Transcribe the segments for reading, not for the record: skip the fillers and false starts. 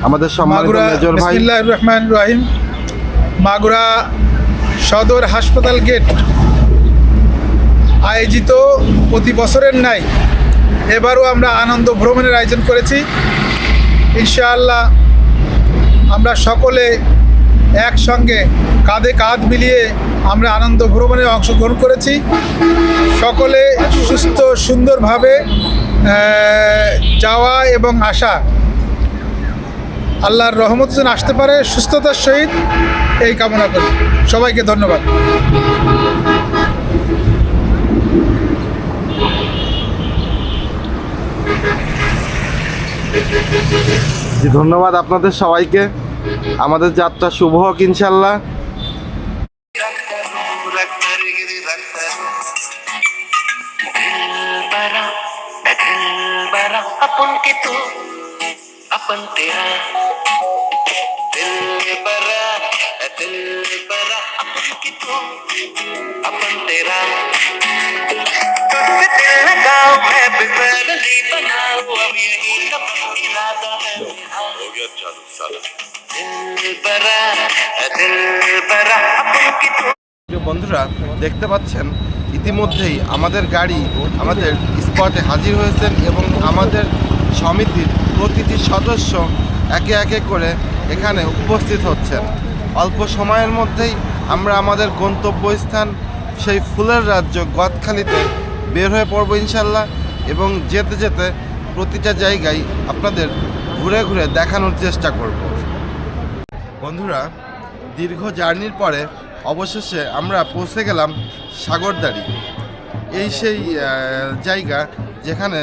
আমাদের সম্মানিত মেজর ভাই। বিসমিল্লাহির রহমানির রহিম। মাগুরা সদর হাসপাতাল গেট আয়োজিত প্রতি বছরের ন্যায় এবারও আমরা আনন্দ ভ্রমণের আয়োজন করেছি। ইনশাআল্লাহ আমরা সকলে একসঙ্গে কাঁধে কাঁধ মিলিয়ে আমরা আনন্দ ভ্রমণে অংশগ্রহণ করেছি। সকলে সুস্থ সুন্দরভাবে যাওয়া এবং আসা, আল্লাহর রহমত যেন আসতে পারে সুস্থতার সহিত, এই কামনা করি। সবাইকে ধন্যবাদ। জি, ধন্যবাদ আপনাদের সবাইকে। আমাদের যাত্রা শুভ হোক ইনশাল্লাহ। अपन के तू अपन तेरा दिल बरा अपन की तू अपन तेरा तुझसे दिल लगाओ मैं बिजली बनाऊं अब यही कब इरादा है हो गया चालू साला दिल बरा अपन की तू। বন্ধুরা, দেখতে পাচ্ছেন ইতিমধ্যেই আমাদের গাড়ি আমাদের স্পটে হাজির হয়েছেন এবং আমাদের সমিতির প্রতিটি সদস্য একে একে করে এখানে উপস্থিত হচ্ছেন। অল্প সময়ের মধ্যেই আমরা আমাদের গন্তব্যস্থান সেই ফুলের রাজ্য গদখালিতে বের হয়ে পড়ব ইনশাল্লাহ, এবং যেতে যেতে প্রতিটা জায়গায় আপনাদের ঘুরে ঘুরে দেখানোর চেষ্টা করব। বন্ধুরা, দীর্ঘ জার্নির পরে অবশেষে আমরা পৌঁছে গেলাম সাগরদাড়ি। এই সেই জায়গা যেখানে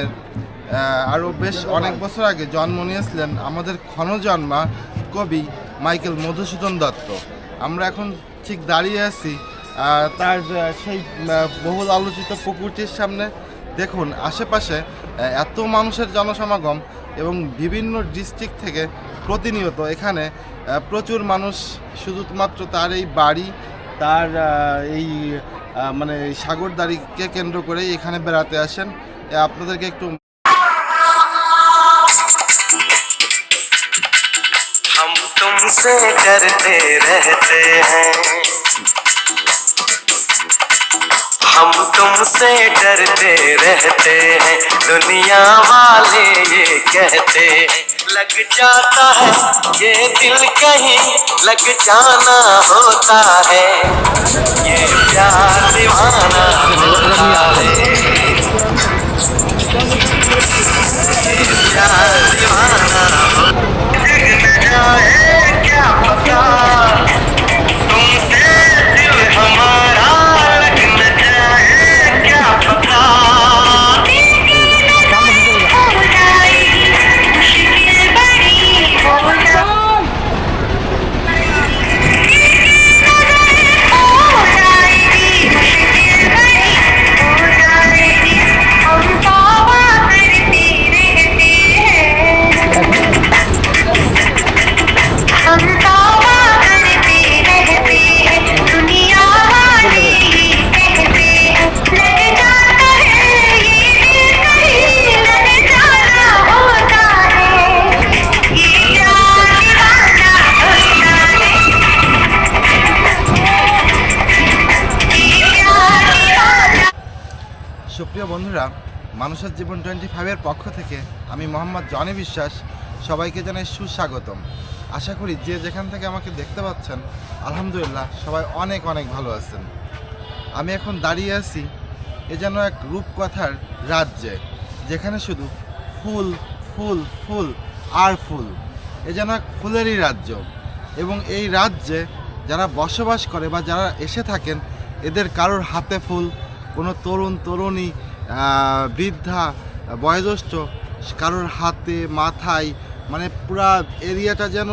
আরও বেশ অনেক বছর আগে জন্ম নিয়েছিলেন আমাদের ক্ষণজন্মা কবি মাইকেল মধুসূদন দত্ত। আমরা এখন ঠিক দাঁড়িয়ে আছি তার সেই বহুল আলোচিত পুকুরটির সামনে। দেখুন আশেপাশে এত মানুষের জনসমাগম এবং বিভিন্ন ডিস্ট্রিক্ট থেকে প্রতিনিয়ত এখানে প্রচুর মানুষ শুধুমাত্র তার এই বাড়ি, তার এই মানে সাগরদাড়িকে কেন্দ্র করেই এখানে বেড়াতে আসেন। আপনাদেরকে একটু हम तुमसे डरते रहते हैं हम तुमसे डरते रहते हैं दुनिया वाले ये कहते हैं लग जाता है ये दिल कहीं लग जाना होता है ये प्यार दीवाना होता है ये प्यार दीवाना लग न जाए क्या पता तुमसे दिल हमारा लग न जाए क्या पता সুপ্রিয় বন্ধুরা, মানুষের জীবন 25-এর পক্ষ থেকে আমি মোহাম্মদ জনি বিশ্বাস সবাইকে জানাই সুস্বাগতম। আশা করি যে যেখান থেকে আমাকে দেখতে পাচ্ছেন আলহামদুলিল্লাহ সবাই অনেক অনেক ভালো আছেন। আমি এখন দাঁড়িয়ে আছি এ যেন এক রূপকথার রাজ্যে, যেখানে শুধু ফুল ফুল ফুল আর ফুল। এ যেন এক ফুলেরই রাজ্য, এবং এই রাজ্যে যারা বসবাস করে বা যারা এসে থাকেন এদের কারোর হাতে ফুল, কোনো তরুণ তরুণী বৃদ্ধা বয়োজ্যেষ্ঠ কারোর হাতে মাথায়, মানে পুরা এরিয়াটা যেন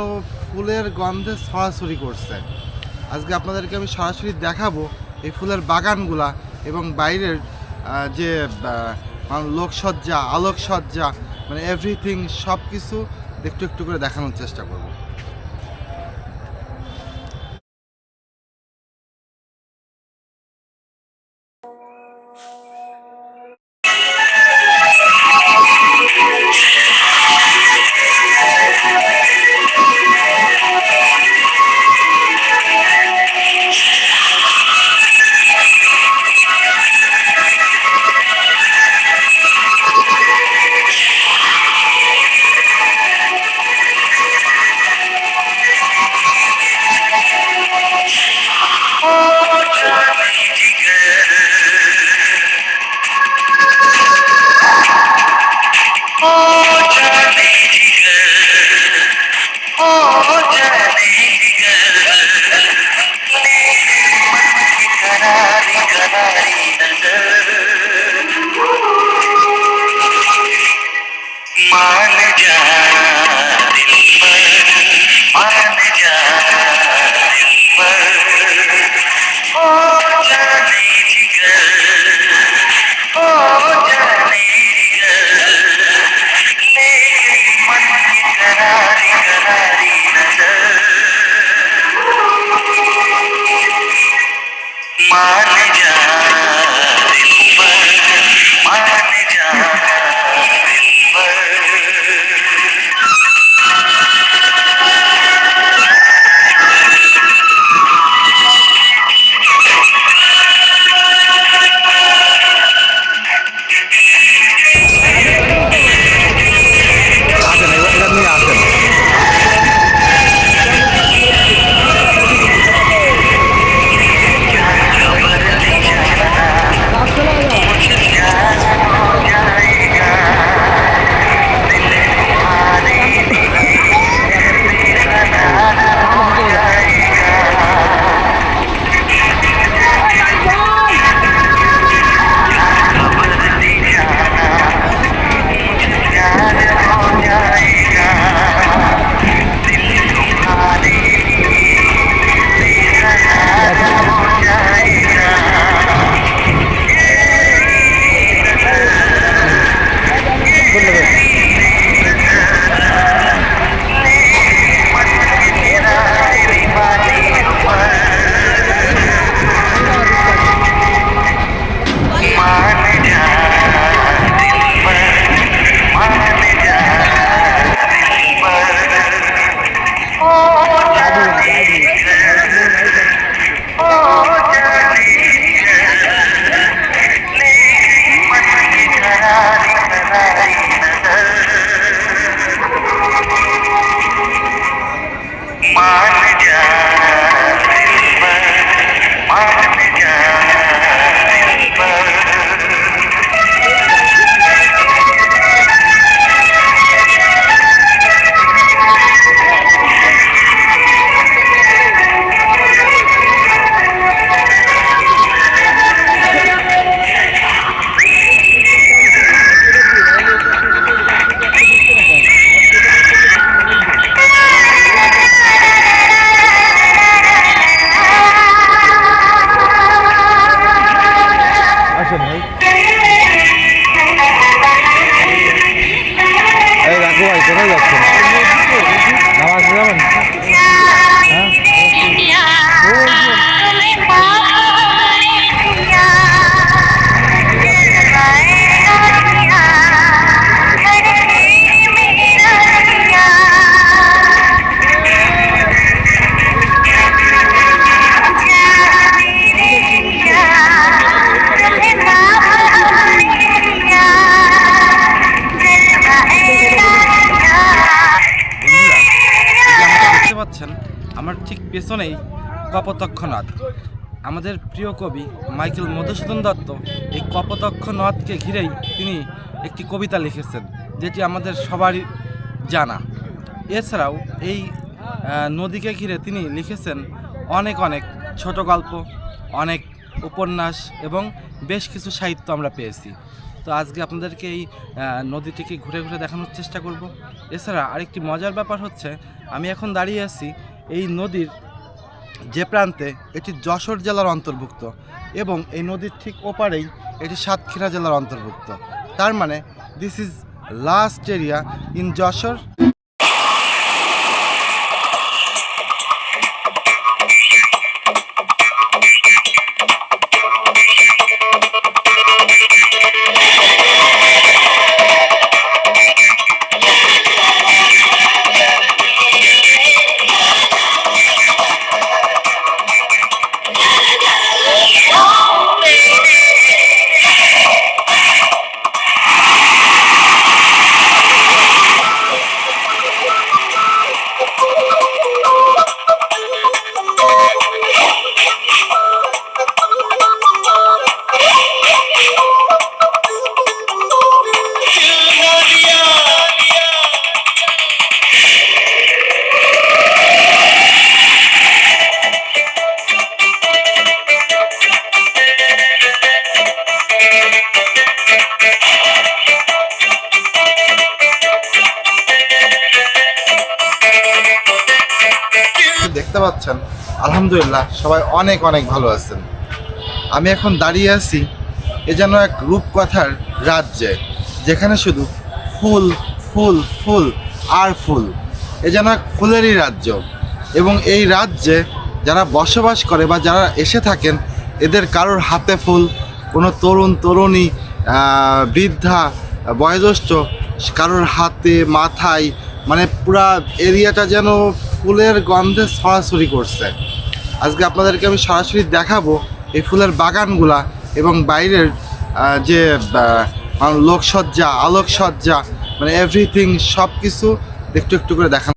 ফুলের গন্ধে ছড়াছড়ি করছে। আজকে আপনাদেরকে আমি সরাসরি দেখাবো এই ফুলের বাগানগুলা এবং বাইরের যে লোকসজ্জা, আলোকসজ্জা, মানে এভরিথিং সব কিছু একটু একটু করে দেখানোর চেষ্টা করব। ओ जाने जिगर ले मन की करारी करारी नजर मान जा दिलबर मान जा दिलबर ओ जाने जिगर ओ जाने जिगर ले मन की करारी करारी नजर मान जा दिलबर मान जा दिलबर আসেন এটা নিয়ে আসেন। এই রাখো ভাই, কোথায় যাচ্ছেন? নামাজ যাবেন? পাচ্ছেন আমার ঠিক পেছনেই কপোতক্ষ নদ। আমাদের প্রিয় কবি মাইকেল মধুসূদন দত্ত এই কপোতক্ষ নদকে ঘিরেই তিনি একটি কবিতা লিখেছেন, যেটি আমাদের সবারই জানা। এছাড়াও এই নদীকে ঘিরে তিনি লিখেছেন অনেক অনেক ছোট গল্প, অনেক উপন্যাস এবং বেশ কিছু সাহিত্য আমরা পেয়েছি। তো আজকে আপনাদেরকে এই নদীটিকে ঘুরে ঘুরে দেখানোর চেষ্টা করব। এছাড়া আরেকটি মজার ব্যাপার হচ্ছে, আমি এখন দাঁড়িয়ে আছি এই নদীর যে প্রান্তে, এটি যশোর জেলার অন্তর্ভুক্ত এবং এই নদীর ঠিক ওপারেই এটি সাতক্ষীরা জেলার অন্তর্ভুক্ত। তার মানে this is last area in Jessore. দেখতে পাচ্ছেন আলহামদুলিল্লাহ সবাই অনেক অনেক ভালো আছেন। আমি এখন দাঁড়িয়ে আছি এ যেন এক রূপকথার রাজ্যে, যেখানে শুধু ফুল ফুল ফুল আর ফুল। এ যেন এক ফুলেরই রাজ্য, এবং এই রাজ্যে যারা বসবাস করে বা যারা এসে থাকেন এদের কারোর হাতে ফুল, কোনো তরুণ তরুণী, বৃদ্ধা, বয়োজ্যেষ্ঠ, কারোর হাতে মাথায়, মানে পুরা এরিয়াটা যেন ফুলের গন্ধে ছড়াছড়ি করছে। আজকে আপনাদেরকে আমি সরাসরি দেখাবো এই ফুলের বাগানগুলা এবং বাইরের যে লোকসজ্জা, আলোকসজ্জা, মানে এভরিথিং সব কিছু একটু একটু করে দেখানো।